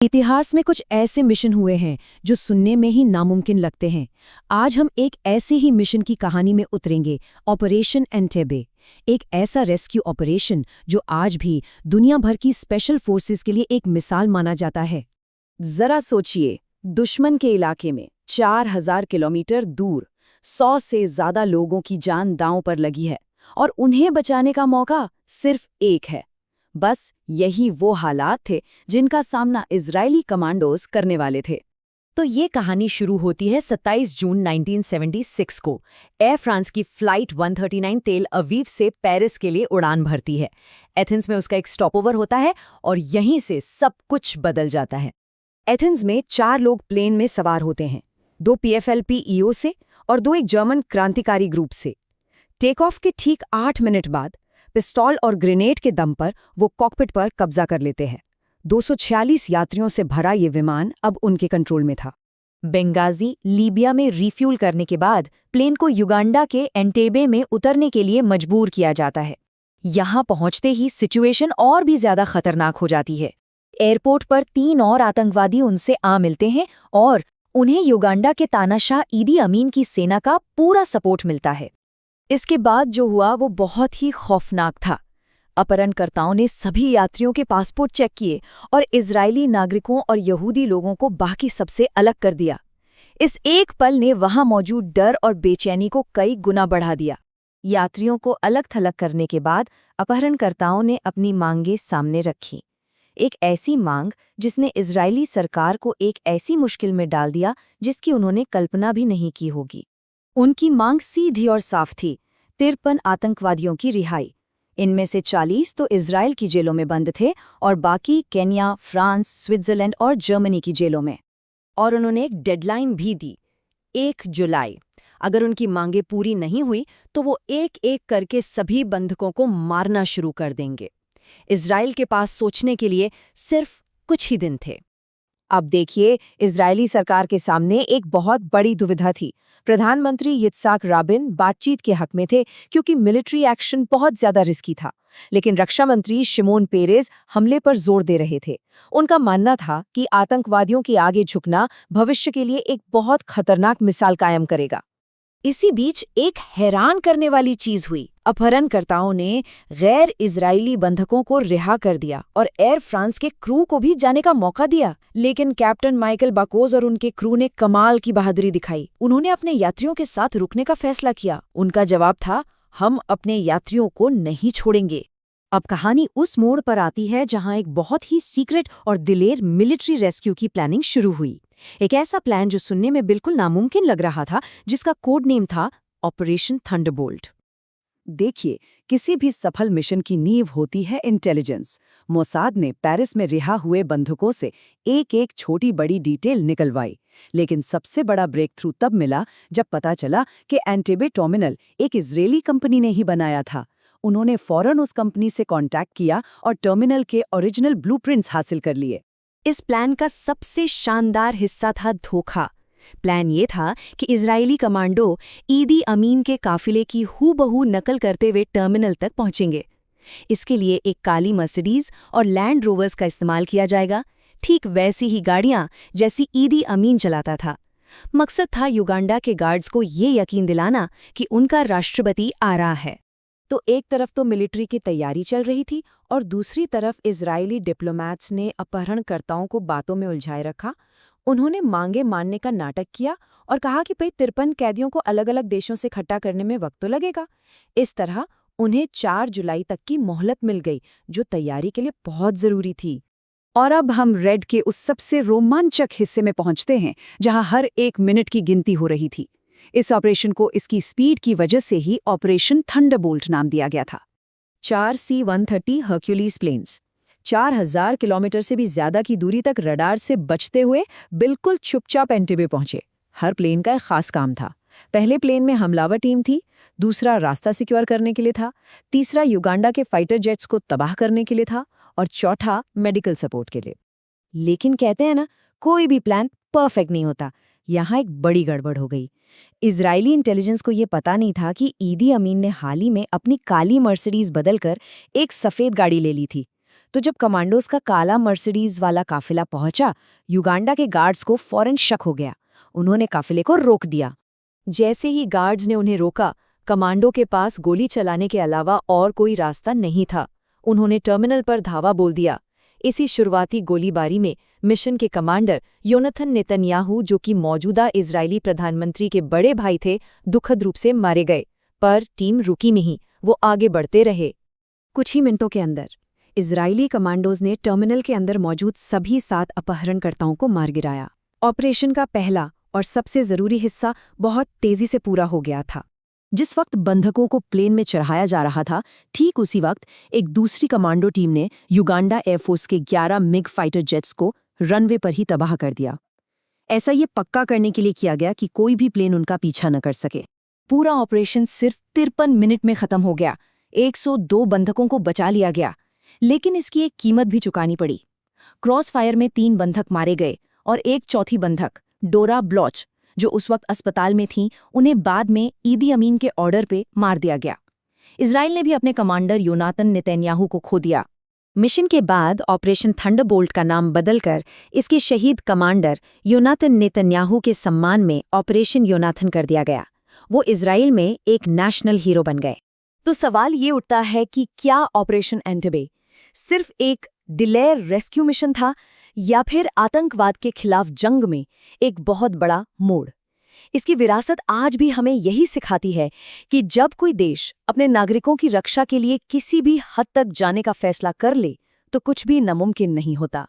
इतिहास में कुछ ऐसे मिशन हुए हैं जो सुनने में ही नामुमकिन लगते हैं। आज हम एक ऐसे ही मिशन की कहानी में उतरेंगे, ऑपरेशन एंटेबे। एक ऐसा रेस्क्यू ऑपरेशन जो आज भी दुनिया भर की स्पेशल फोर्सेस के लिए एक मिसाल माना जाता है। जरा सोचिए, दुश्मन के इलाके में 4000 किलोमीटर दूर 100 से ज्यादा लोगों की जान दांव पर लगी है और उन्हें बचाने का मौका सिर्फ एक है। बस यही वो हालात थे जिनका सामना इजरायली कमांडोज करने वाले थे। तो ये कहानी शुरू होती है 27 जून 1976 को। एयर फ्रांस की फ्लाइट 139 तेल अवीव से पेरिस के लिए उड़ान भरती है। एथेंस में उसका एक स्टॉपओवर होता है और यहीं से सब कुछ बदल जाता है। एथेंस में 4 लोग प्लेन में सवार होते हैं, 2 PFLP EO से और 2 एक जर्मन क्रांतिकारी ग्रुप से। टेक ऑफ के ठीक 8 मिनट बाद पिस्तौल और ग्रेनेड के दम पर वो कॉकपिट पर कब्जा कर लेते हैं। 246 यात्रियों से भरा ये विमान अब उनके कंट्रोल में था। बेंगाजी, लीबिया में रिफ्यूल करने के बाद प्लेन को युगांडा के एंटेबे में उतरने के लिए मजबूर किया जाता है। यहाँ पहुंचते ही सिचुएशन और भी ज्यादा खतरनाक हो जाती है। एयरपोर्ट पर 3 और आतंकवादी उनसे आ मिलते हैं और उन्हें युगांडा के तानाशाह ईदी अमीन की सेना का पूरा सपोर्ट मिलता है। इसके बाद जो हुआ वो बहुत ही खौफनाक था। अपहरणकर्ताओं ने सभी यात्रियों के पासपोर्ट चेक किए और इजरायली नागरिकों और यहूदी लोगों को बाकी सबसे अलग कर दिया। इस एक पल ने वहां मौजूद डर और बेचैनी को कई गुना बढ़ा दिया। यात्रियों को अलग थलग करने के बाद अपहरणकर्ताओं ने अपनी मांगें सामने रखीं। एक ऐसी मांग जिसने इजरायली सरकार को एक ऐसी मुश्किल में डाल दिया जिसकी उन्होंने कल्पना भी नहीं की होगी। उनकी मांग सीधी और साफ थी, 53 आतंकवादियों की रिहाई। इनमें से 40 तो इजराइल की जेलों में बंद थे और बाकी केन्या, फ्रांस, स्विट्जरलैंड और जर्मनी की जेलों में। और उन्होंने एक डेडलाइन भी दी, 1 जुलाई। अगर उनकी मांगें पूरी नहीं हुई तो वो एक-एक करके सभी बंधकों को मारना शुरू कर देंगे। इजराइल के पास सोचने के लिए सिर्फ कुछ ही दिन थे। अब देखिए, इजरायली सरकार के सामने एक बहुत बड़ी दुविधा थी। प्रधानमंत्री यित्साक राबिन बातचीत के हक में थे क्योंकि मिलिट्री एक्शन बहुत ज्यादा रिस्की था, लेकिन रक्षा मंत्री शिमोन पेरेज हमले पर जोर दे रहे थे। उनका मानना था कि आतंकवादियों के आगे झुकना भविष्य के लिए एक बहुत खतरनाक मिसाल कायम करेगा। इसी बीच एक हैरान करने वाली चीज हुई। अपहरणकर्ताओं ने गैर इजरायली बंधकों को रिहा कर दिया और एयर फ्रांस के क्रू को भी जाने का मौका दिया। लेकिन कैप्टन माइकल बाकोज और उनके क्रू ने कमाल की बहादुरी दिखाई। उन्होंने अपने यात्रियों के साथ रुकने का फैसला किया। उनका जवाब था, हम अपने यात्रियों को नहीं छोड़ेंगे। अब कहानी उस मोड़ पर आती है जहां एक बहुत ही सीक्रेट और दिलेर मिलिट्री रेस्क्यू की प्लानिंग शुरू हुई। एक ऐसा प्लान जो सुनने में बिल्कुल नामुमकिन लग रहा था, जिसका कोड नेम था ऑपरेशन थंडरबोल्ट। देखिए, किसी भी सफल मिशन की नींव होती है इंटेलिजेंस। मोसाद ने पेरिस में रिहा हुए बंधकों से एक-एक छोटी बड़ी डिटेल निकलवाई, लेकिन सबसे बड़ा ब्रेक थ्रू तब मिला जब पता चला कि एंटेबे टर्मिनल एक इजरायली कंपनी ने ही बनाया था। उन्होंने फौरन उस कंपनी से कांटेक्ट किया और टर्मिनल के ओरिजिनल ब्लूप्रिंट्स हासिल कर लिए। इस प्लान का सबसे शानदार हिस्सा था धोखा। प्लान ये था कि इजरायली कमांडो ईदी अमीन के काफिले की हूबहू नकल करते हुए टर्मिनल तक पहुंचेंगे। इसके लिए एक काली मर्सिडीज और लैंड रोवर्स का इस्तेमाल किया जाएगा, ठीक वैसी ही गाड़ियां जैसी ईदी अमीन चलाता था। मकसद था युगांडा के गार्ड्स को ये यकीन दिलाना कि उनका राष्ट्रपति आ रहा है। तो एक तरफ तो मिलिट्री की तैयारी चल रही थी और दूसरी तरफ इजरायली डिप्लोमैट्स ने अपहरणकर्ताओं को बातों में उलझाए रखा। उन्होंने मांगे मानने का नाटक किया और कहा कि भाई 53 कैदियों को अलग अलग देशों से इकट्ठा करने में वक्त तो लगेगा। इस तरह उन्हें 4 जुलाई तक की मोहलत मिल गई, जो तैयारी के लिए बहुत जरूरी थी। और अब हम रेड के उस सबसे रोमांचक हिस्से में पहुंचते हैं जहां हर एक मिनट की गिनती हो रही थी। इस ऑपरेशन को इसकी स्पीड की वजह से ही ऑपरेशन थंडरबोल्ट नाम दिया गया था। 4 C-130 हर्क्यूलिस प्लेन्स 4000 किलोमीटर से भी ज्यादा की दूरी तक रडार से बचते हुए बिल्कुल चुपचाप एंटेबे पहुंचे। हर प्लेन का एक खास काम था। पहले प्लेन में हमलावर टीम थी, दूसरा रास्ता सिक्योर करने के लिए था, तीसरा युगांडा के फाइटर जेट्स को तबाह करने के लिए था और चौथा मेडिकल सपोर्ट के लिए। लेकिन कहते हैं ना, कोई भी प्लान परफेक्ट नहीं होता। यहाँ एक बड़ी गड़बड़ हो गई। इजरायली इंटेलिजेंस को ये पता नहीं था कि ईदी अमीन ने हाल ही में अपनी काली मर्सिडीज बदलकर एक सफेद गाड़ी ले ली थी। तो जब कमांडोज का काला मर्सिडीज वाला काफिला पहुंचा, युगांडा के गार्ड्स को फौरन शक हो गया। उन्होंने काफिले को रोक दिया। जैसे ही गार्ड्स ने उन्हें रोका, कमांडो के पास गोली चलाने के अलावा और कोई रास्ता नहीं था। उन्होंने टर्मिनल पर धावा बोल दिया। इसी शुरुआती गोलीबारी में मिशन के कमांडर योनाथन नेतन्याहू, जो कि मौजूदा इजरायली प्रधानमंत्री के बड़े भाई थे, दुखद रूप से मारे गए। पर टीम रुकी नहीं, वो आगे बढ़ते रहे। कुछ ही मिनटों के अंदर इजरायली कमांडोज ने टर्मिनल के अंदर मौजूद सभी 7 अपहरणकर्ताओं को मार गिराया। ऑपरेशन का पहला और सबसे जरूरी हिस्सा बहुत तेजी से पूरा हो गया था। जिस वक्त बंधकों को प्लेन में चढ़ाया जा रहा था, ठीक उसी वक्त एक दूसरी कमांडो टीम ने युगांडा एयरफोर्स के 11 मिग फाइटर जेट्स को रनवे पर ही तबाह कर दिया। ऐसा ये पक्का करने के लिए किया गया कि कोई भी प्लेन उनका पीछा न कर सके। पूरा ऑपरेशन सिर्फ 53 मिनट में खत्म हो गया। 102 बंधकों को बचा लिया गया, लेकिन इसकी एक कीमत भी चुकानी पड़ी। क्रॉस फायर में 3 बंधक मारे गए और एक चौथी बंधक, डोरा ब्लॉच, जो उस वक्त अस्पताल में थीं, उन्हें बाद में ईदी अमीन के ऑर्डर पे मार दिया गया। इजराइल ने भी अपने कमांडर योनाथन नेतन्याहू को खो दिया। मिशन के बाद ऑपरेशन थंडरबोल्ट का नाम बदलकर इसके शहीद कमांडर योनाथन नेतन्याहू के सम्मान में ऑपरेशन योनाथन कर दिया गया। वो इजराइल में एक नेशनल हीरो बन गए। तो सवाल ये उठता है कि क्या ऑपरेशन एंटेबे सिर्फ एक डिले रेस्क्यू मिशन था, या फिर आतंकवाद के खिलाफ जंग में एक बहुत बड़ा मोड़? इसकी विरासत आज भी हमें यही सिखाती है कि जब कोई देश अपने नागरिकों की रक्षा के लिए किसी भी हद तक जाने का फैसला कर ले, तो कुछ भी नामुमकिन नहीं होता।